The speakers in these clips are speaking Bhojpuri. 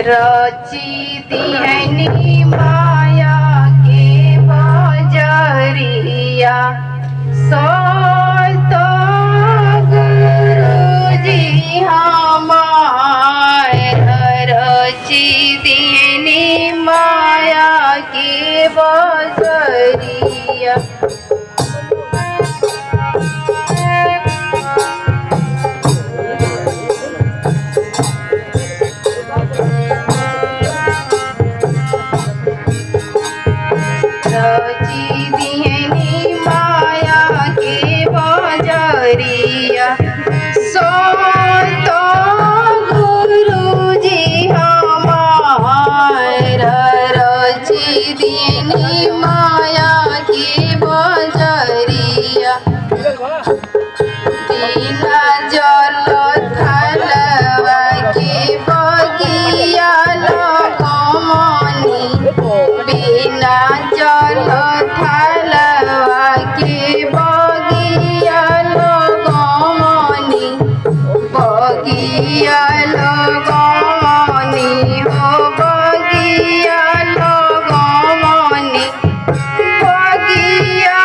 रची दिहनी माया के बजरिया सत गुरुजी हमार रची दिहनी माया के बजरिया बिना जल थालवा के बगिया लगमनी बिना जल थालवा के बगिया लगमनी बगिया लगमनी हो बगिया लगमनी बगिया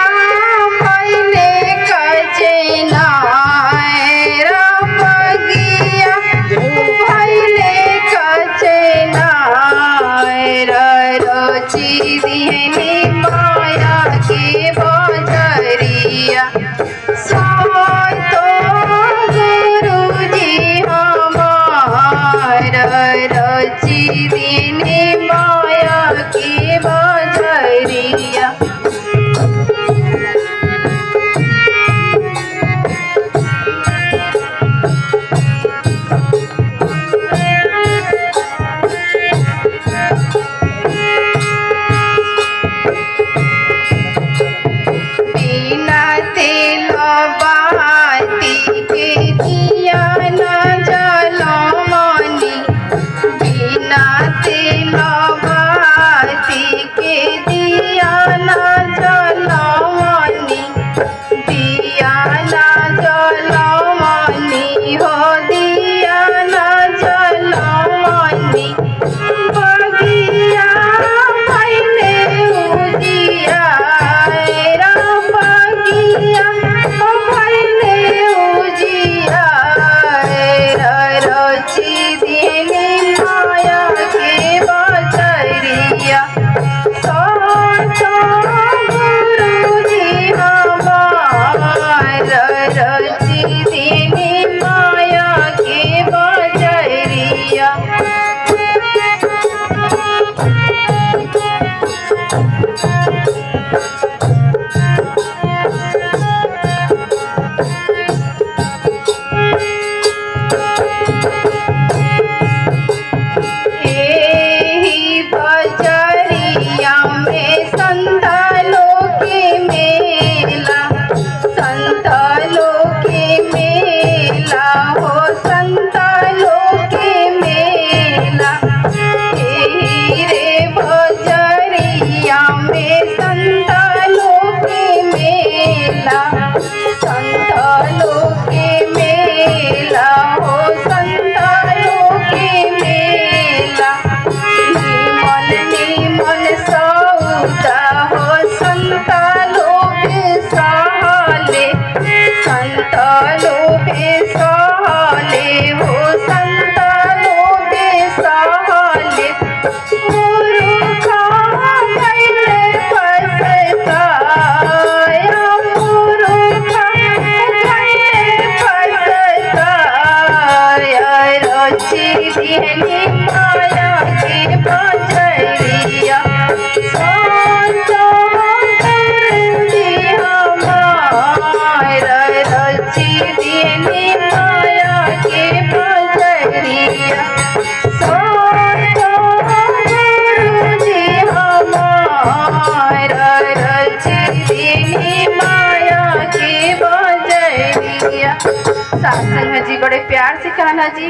पहले कचना रची दिहनी माया के बजरिया सत गुरुजी हमार रची दिहनी माया के बजरिया साथ संग जी बड़े प्यार से कान्हा जी